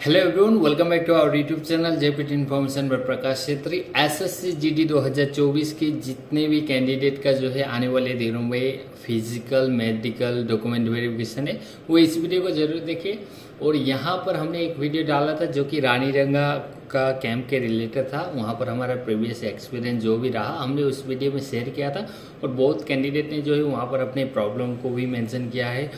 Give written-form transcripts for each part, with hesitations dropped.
Hello everyone, welcome back to our YouTube channel JPT information पर Prakash Chhetri. SSC GD 2024 के जितने भी कैंडिडेट का जो है आने वाले दिनों में फिजिकल मेडिकल डॉक्यूमेंट वेरिफिकेशन है, वो इस वीडियो को जरूर देखिए। और यहाँ पर हमने एक वीडियो डाला था जो कि रानीरंगा का कैंप के रिलेटेड था। वहाँ पर हमारा प्रीवियस एक्सपीरियंस जो भी रहा हमने उस वीडियो में शेयर किया था, और बहुत कैंडिडेट ने जो है वहाँ पर अपने प्रॉब्लम को भी मेंशन किया है,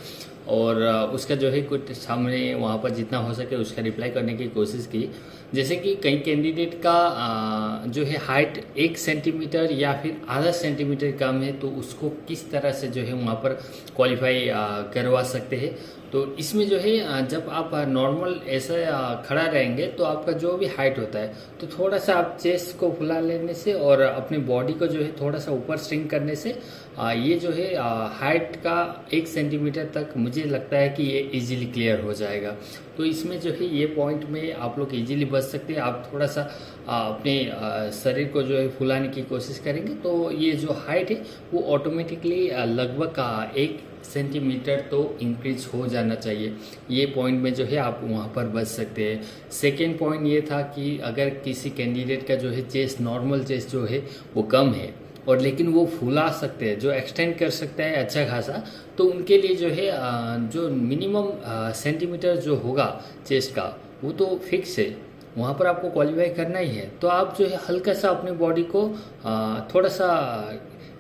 और उसका जो है कुछ सामने वहाँ पर जितना हो सके उसका रिप्लाई करने की कोशिश की। जैसे कि कई कैंडिडेट का जो है हाइट 1 सेंटीमीटर या फिर आधा सेंटीमीटर कम है, तो उसको किस तरह से जो है वहाँ पर क्वालिफाई करवा सकते हैं। तो इसमें जो है जब आप नॉर्मल ऐसा खड़ा रहेंगे तो आपका जो भी हाइट होता है, तो थोड़ा सा आप चेस्ट को फुला लेने से और अपनी बॉडी को जो है थोड़ा सा ऊपर स्ट्रिंग करने से ये जो है हाइट का 1 सेंटीमीटर तक मुझे लगता है कि ये इजीली क्लियर हो जाएगा। तो इसमें जो है ये पॉइंट में आप लोग इजीली बच सकते हैं। आप थोड़ा सा अपने शरीर को जो है फुलाने की कोशिश करेंगे तो ये जो हाइट है वो ऑटोमेटिकली लगभग 1 सेंटीमीटर तो इंक्रीज हो जाना चाहिए। ये पॉइंट में जो है आप वहाँ पर बच सकते हैं। सेकेंड पॉइंट ये था कि अगर किसी कैंडिडेट का जो है चेस्ट नॉर्मल चेस्ट जो है वो कम है और लेकिन वो फुला सकते हैं, जो एक्सटेंड कर सकता है अच्छा खासा, तो उनके लिए जो है जो मिनिमम सेंटीमीटर जो होगा चेस्ट का वो तो फिक्स है, वहाँ पर आपको क्वालिफाई करना ही है। तो आप जो है हल्का सा अपनी बॉडी को थोड़ा सा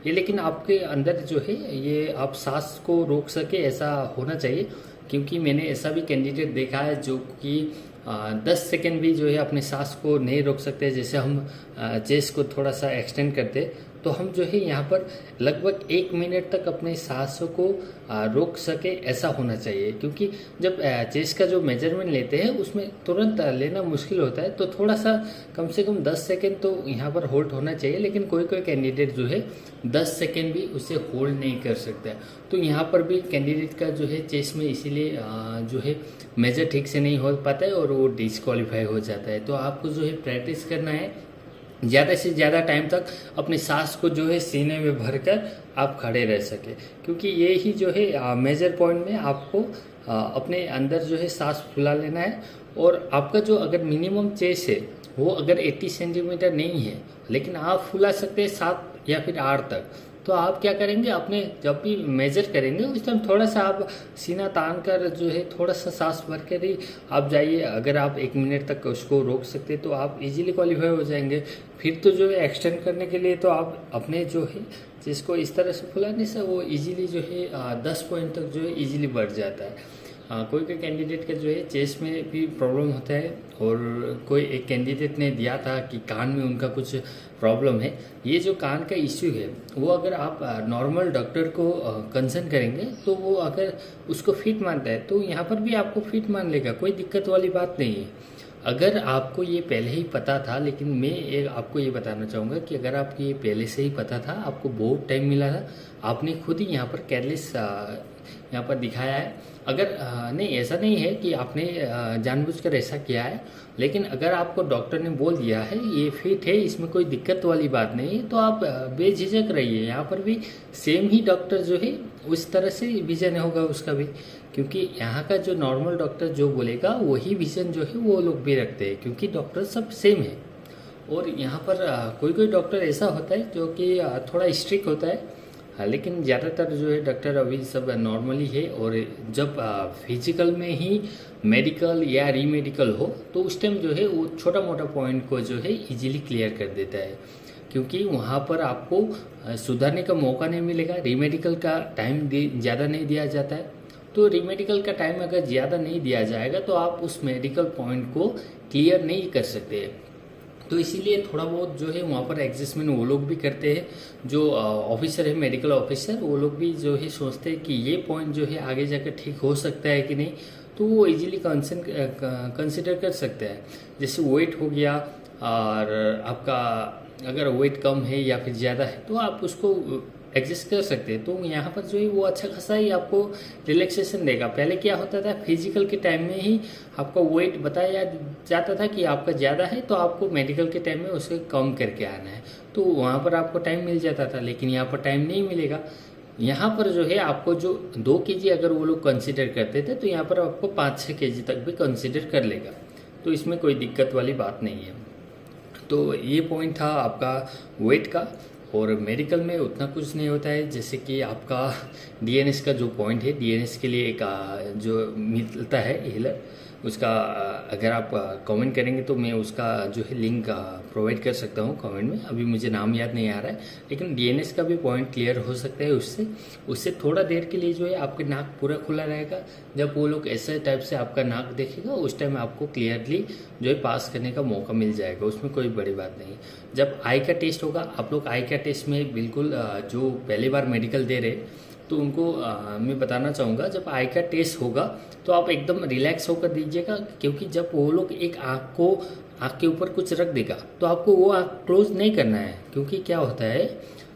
ये, लेकिन आपके अंदर जो है ये आप सांस को रोक सके ऐसा होना चाहिए। क्योंकि मैंने ऐसा भी कैंडिडेट देखा है जो कि 10 सेकेंड भी जो है अपने सांस को नहीं रोक सकते। जैसे हम चेस्ट को थोड़ा सा एक्सटेंड करते तो हम जो है यहाँ पर लगभग 1 मिनट तक अपने सांसों को रोक सके ऐसा होना चाहिए। क्योंकि जब चेस्ट का जो मेजरमेंट लेते हैं उसमें तुरंत लेना मुश्किल होता है, तो थोड़ा सा कम से कम 10 सेकेंड तो यहाँ पर होल्ड होना चाहिए। लेकिन कोई कोई कैंडिडेट जो है 10 सेकेंड भी उसे होल्ड नहीं कर सकता है। तो यहाँ पर भी कैंडिडेट का जो है चेस्ट में इसीलिए जो है मेजर ठीक से नहीं हो पाता है और वो डिस्क्वालीफाई हो जाता है। तो आपको जो है प्रैक्टिस करना है ज़्यादा से ज़्यादा टाइम तक अपनी सांस को जो है सीने में भरकर आप खड़े रह सके। क्योंकि ये ही जो है मेजर पॉइंट में आपको अपने अंदर जो है सांस फुला लेना है। और आपका जो अगर मिनिमम चेस्ट है वो अगर 80 सेंटीमीटर नहीं है, लेकिन आप फुला सकते हैं 7 या फिर 8 तक, तो आप क्या करेंगे, अपने जब भी मेजर करेंगे उस टाइम थोड़ा सा आप सीना तान कर जो है थोड़ा सा सांस भर कर ही आप जाइए। अगर आप 1 मिनट तक उसको रोक सकते तो आप इजीली क्वालिफाई हो जाएंगे। फिर तो जो है एक्सटेंड करने के लिए तो आप अपने जो है जिसको इस तरह से फुलाने से वो इजीली जो है 10 पॉइंट तक जो है इजीली बढ़ जाता है। कोई कोई कैंडिडेट का जो है चेस्ट में भी प्रॉब्लम होता है, और कोई एक कैंडिडेट ने दिया था कि कान में उनका कुछ प्रॉब्लम है। ये जो कान का इश्यू है वो अगर आप नॉर्मल डॉक्टर को कंसर्न करेंगे तो वो अगर उसको फिट मानता है तो यहाँ पर भी आपको फिट मान लेगा, कोई दिक्कत वाली बात नहीं है। अगर आपको ये पहले ही पता था, लेकिन मैं आपको ये बताना चाहूँगा कि अगर आपको ये पहले से ही पता था, आपको बहुत टाइम मिला था, आपने खुद ही यहाँ पर केयरलेस यहाँ पर दिखाया है। अगर नहीं, ऐसा नहीं है कि आपने जानबूझकर ऐसा किया है, लेकिन अगर आपको डॉक्टर ने बोल दिया है ये फिट है, इसमें कोई दिक्कत वाली बात नहीं है, तो आप बेझिझक रहिए। यहाँ पर भी सेम ही डॉक्टर जो है उस तरह से विजन होगा उसका भी। क्योंकि यहाँ का जो नॉर्मल डॉक्टर जो बोलेगा वही विजन जो है वो लोग भी रखते हैं, क्योंकि डॉक्टर सब सेम है। और यहाँ पर कोई कोई डॉक्टर ऐसा होता है जो कि थोड़ा स्ट्रिक्ट होता है, लेकिन ज़्यादातर जो है डॉक्टर अभी सब नॉर्मली है। और जब फिजिकल में ही मेडिकल या रीमेडिकल हो तो उस टाइम जो है वो छोटा मोटा पॉइंट को जो है इजीली क्लियर कर देता है। क्योंकि वहाँ पर आपको सुधारने का मौका नहीं मिलेगा। रीमेडिकल का टाइम ज़्यादा नहीं दिया जाता है, तो रीमेडिकल का टाइम अगर ज़्यादा नहीं दिया जाएगा तो आप उस मेडिकल पॉइंट को क्लियर नहीं कर सकते। तो इसीलिए थोड़ा बहुत जो है वहाँ पर एडजस्टमेंट वो लोग भी करते हैं। जो ऑफिसर है मेडिकल ऑफिसर, वो लोग भी जो है सोचते हैं कि ये पॉइंट जो है आगे जाकर ठीक हो सकता है कि नहीं, तो वो इजीली कंसिडर कर सकते हैं। जैसे वेट हो गया, और आपका अगर वेट कम है या फिर ज़्यादा है तो आप उसको एडजस्ट कर सकते हैं। तो यहाँ पर जो है वो अच्छा खासा ही आपको रिलैक्सेशन देगा। पहले क्या होता था, फिजिकल के टाइम में ही आपका वेट बताया जाता था कि आपका ज़्यादा है, तो आपको मेडिकल के टाइम में उसे कम करके आना है, तो वहाँ पर आपको टाइम मिल जाता था। लेकिन यहाँ पर टाइम नहीं मिलेगा। यहाँ पर जो है आपको जो 2 kg अगर वो लोग कंसिडर करते थे, तो यहाँ पर आपको 5-6 kg तक भी कंसिडर कर लेगा। तो इसमें कोई दिक्कत वाली बात नहीं है। तो ये पॉइंट था आपका वेट का। और मेडिकल में उतना कुछ नहीं होता है, जैसे कि आपका डीएनएस का जो पॉइंट है, डीएनएस के लिए एक जो मिलता है हीलर, उसका अगर आप कमेंट करेंगे तो मैं उसका जो है लिंक प्रोवाइड कर सकता हूँ कमेंट में। अभी मुझे नाम याद नहीं आ रहा है, लेकिन डीएनएस का भी पॉइंट क्लियर हो सकता है उससे थोड़ा देर के लिए जो है आपका नाक पूरा खुला रहेगा। जब वो लोग ऐसे टाइप से आपका नाक देखेगा उस टाइम आपको क्लियरली जो है पास करने का मौका मिल जाएगा, उसमें कोई बड़ी बात नहीं। जब आई का टेस्ट होगा, आप लोग आई का टेस्ट में बिल्कुल जो पहली बार मेडिकल दे रहे तो उनको मैं बताना चाहूँगा, जब आई का टेस्ट होगा तो आप एकदम रिलैक्स होकर दीजिएगा, क्योंकि जब वो लोग एक आँख के ऊपर कुछ रख देगा तो आपको वो आँख क्लोज नहीं करना है। क्योंकि क्या होता है,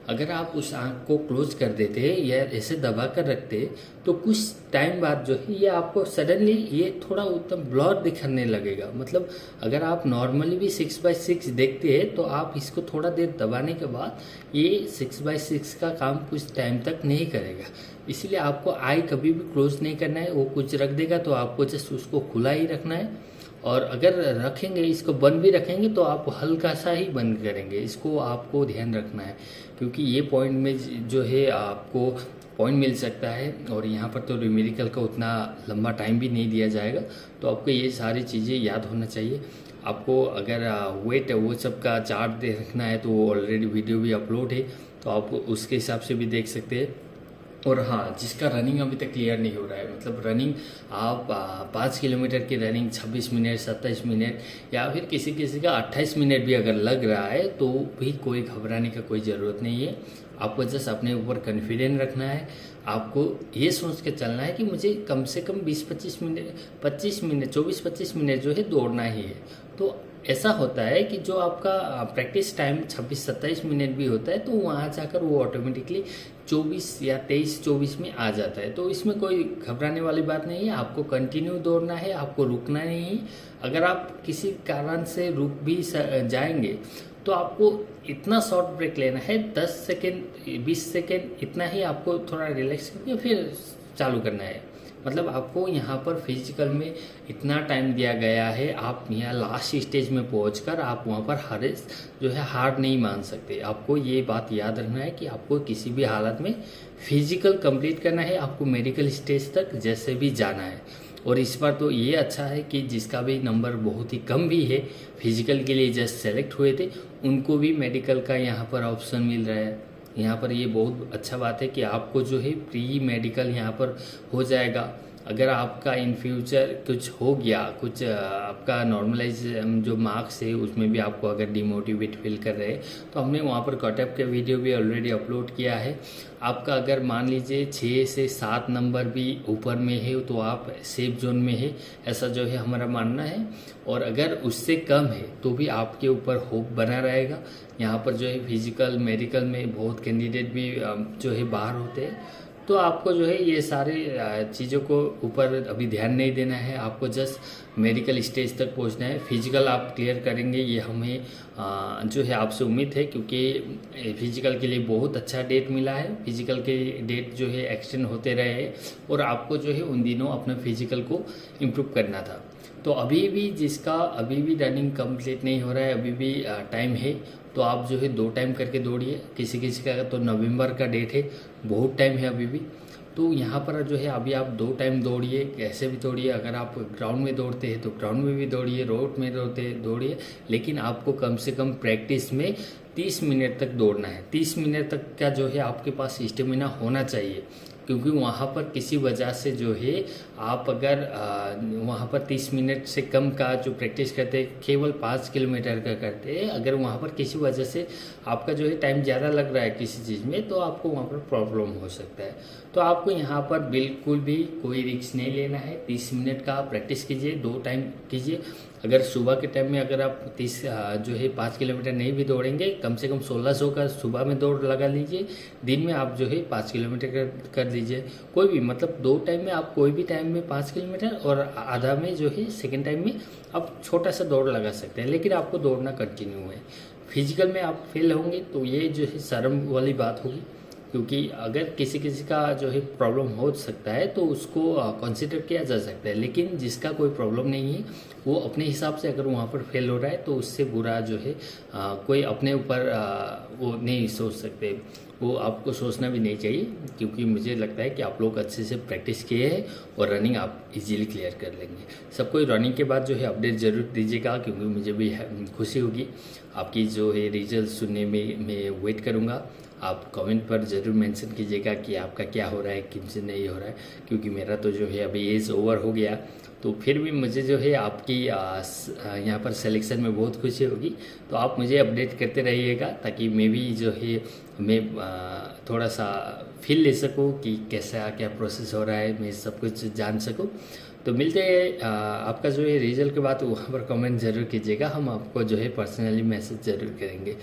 अगर आप उस आँख को क्लोज कर देते या ऐसे दबा कर रखते तो कुछ टाइम बाद जो है ये आपको सडनली ये थोड़ा एकदम ब्लर दिखने लगेगा। मतलब अगर आप नॉर्मली भी 6/6 देखते हैं तो आप इसको थोड़ा देर दबाने के बाद ये 6/6 का काम कुछ टाइम तक नहीं करेगा। इसीलिए आपको आई कभी भी क्लोज नहीं करना है। वो कुछ रख देगा तो आपको जस्ट उसको खुला ही रखना है। और अगर रखेंगे, इसको बंद भी रखेंगे तो आप हल्का सा ही बंद करेंगे, इसको आपको ध्यान रखना है। क्योंकि ये पॉइंट में जो है आपको पॉइंट मिल सकता है, और यहाँ पर तो न्यूमेरिकल का उतना लंबा टाइम भी नहीं दिया जाएगा। तो आपको ये सारी चीज़ें याद होना चाहिए। आपको अगर वेट वो सब का चार्ट देखना है तो वो ऑलरेडी वीडियो भी अपलोड है, तो आप उसके हिसाब से भी देख सकते हैं। और हाँ, जिसका रनिंग अभी तक क्लियर नहीं हो रहा है, मतलब रनिंग आप 5 किलोमीटर की रनिंग 26 मिनट 27 मिनट या फिर किसी किसी का 28 मिनट भी अगर लग रहा है तो भी कोई घबराने का कोई ज़रूरत नहीं है। आपको जस्ट अपने ऊपर कॉन्फिडेंस रखना है। आपको ये सोच के चलना है कि मुझे कम से कम 20-25 मिनट 24-25 मिनट जो है दौड़ना ही है। तो ऐसा होता है कि जो आपका प्रैक्टिस टाइम 26-27 मिनट भी होता है तो वहाँ जाकर वो ऑटोमेटिकली 24 या 23-24 में आ जाता है। तो इसमें कोई घबराने वाली बात नहीं है। आपको कंटिन्यू दौड़ना है, आपको रुकना नहीं है। अगर आप किसी कारण से रुक भी जाएंगे तो आपको इतना शॉर्ट ब्रेक लेना है, 10 सेकेंड 20 सेकेंड, इतना ही आपको थोड़ा रिलैक्स करके फिर चालू करना है। मतलब आपको यहाँ पर फिजिकल में इतना टाइम दिया गया है, आप यहाँ लास्ट स्टेज में पहुंचकर आप वहाँ पर जो है हार नहीं मान सकते। आपको ये बात याद रखना है कि आपको किसी भी हालत में फिजिकल कंप्लीट करना है, आपको मेडिकल स्टेज तक जैसे भी जाना है। और इस बार तो ये अच्छा है कि जिसका भी नंबर बहुत ही कम भी है, फिजिकल के लिए जस्ट सेलेक्ट हुए थे, उनको भी मेडिकल का यहाँ पर ऑप्शन मिल रहा है। यहाँ पर ये बहुत अच्छा बात है कि आपको जो है प्री मेडिकल यहाँ पर हो जाएगा। अगर आपका इन फ्यूचर कुछ हो गया, कुछ आपका नॉर्मलाइज जो मार्क्स है उसमें भी आपको अगर डिमोटिवेट फील कर रहे हैं तो हमने वहाँ पर कटअप के वीडियो भी ऑलरेडी अपलोड किया है। आपका अगर मान लीजिए 6 से 7 नंबर भी ऊपर में है तो आप सेफ जोन में है, ऐसा जो है हमारा मानना है। और अगर उससे कम है तो भी आपके ऊपर होप बना रहेगा। यहाँ पर जो है फिजिकल मेडिकल में बहुत कैंडिडेट भी जो है बाहर होते हैं। तो आपको जो है ये सारे चीज़ों को ऊपर अभी ध्यान नहीं देना है, आपको जस्ट मेडिकल स्टेज तक पहुंचना है। फिजिकल आप क्लियर करेंगे ये हमें जो है आपसे उम्मीद है, क्योंकि फिजिकल के लिए बहुत अच्छा डेट मिला है। फिजिकल के डेट जो है एक्सटेंड होते रहे हैं और आपको जो है उन दिनों अपना फिजिकल को इम्प्रूव करना था। तो अभी भी जिसका अभी भी रनिंग कंप्लीट नहीं हो रहा है, अभी भी टाइम है, तो आप जो है 2 टाइम करके दौड़िए। किसी किसी का तो नवंबर का डेट है, बहुत टाइम है अभी भी। तो यहाँ पर जो है अभी आप 2 टाइम दौड़िए, कैसे भी दौड़िए। अगर आप ग्राउंड में दौड़ते हैं तो ग्राउंड में भी दौड़िए, रोड में दौड़िए, लेकिन आपको कम से कम प्रैक्टिस में 30 मिनट तक दौड़ना है। 30 मिनट तक का जो है आपके पास स्टेमिना होना चाहिए, क्योंकि वहाँ पर किसी वजह से जो है आप अगर वहाँ पर 30 मिनट से कम का जो प्रैक्टिस करते हैं, केवल 5 किलोमीटर का करते हैं, अगर वहाँ पर किसी वजह से आपका जो है टाइम ज़्यादा लग रहा है किसी चीज़ में तो आपको वहाँ पर प्रॉब्लम हो सकता है। तो आपको यहाँ पर बिल्कुल भी कोई रिस्क नहीं लेना है। 30 मिनट का प्रैक्टिस कीजिए, 2 टाइम कीजिए। अगर सुबह के टाइम में अगर आप 30 जो है 5 किलोमीटर नहीं भी दौड़ेंगे, कम से कम 1600 का सुबह में दौड़ लगा लीजिए। दिन में आप जो है 5 किलोमीटर कर लीजिए। कोई भी मतलब 2 टाइम में आप कोई भी टाइम में 5 किलोमीटर और आधा में जो है सेकेंड टाइम में आप छोटा सा दौड़ लगा सकते हैं, लेकिन आपको दौड़ना कंटिन्यू है। फिजिकल में आप फेल होंगे तो ये जो है शर्म वाली बात होगी। क्योंकि अगर किसी किसी का जो है प्रॉब्लम हो सकता है तो उसको कंसिडर किया जा सकता है, लेकिन जिसका कोई प्रॉब्लम नहीं है वो अपने हिसाब से अगर वहाँ पर फेल हो रहा है तो उससे बुरा जो है कोई अपने ऊपर वो नहीं सोच सकते, वो आपको सोचना भी नहीं चाहिए, क्योंकि मुझे लगता है कि आप लोग अच्छे से प्रैक्टिस किए हैं और रनिंग आप इजीली क्लियर कर लेंगे। सबको रनिंग के बाद जो है अपडेट ज़रूर दीजिएगा, क्योंकि मुझे भी खुशी होगी आपकी जो है रिजल्ट सुनने में। मैं वेट करूँगा। आप कमेंट पर ज़रूर मेंशन कीजिएगा कि आपका क्या हो रहा है, किनसे नहीं हो रहा है, क्योंकि मेरा तो जो है अभी एज ओवर हो गया, तो फिर भी मुझे जो है आपकी यहाँ पर सिलेक्शन में बहुत खुशी होगी। तो आप मुझे अपडेट करते रहिएगा ताकि मैं भी जो है मैं थोड़ा सा फील ले सकूँ कि कैसा क्या प्रोसेस हो रहा है, मैं सब कुछ जान सकूँ। तो मिलते हैं आपका जो है रिजल्ट के बाद वहाँ पर कमेंट ज़रूर कीजिएगा, हम आपको जो है पर्सनली मैसेज ज़रूर करेंगे।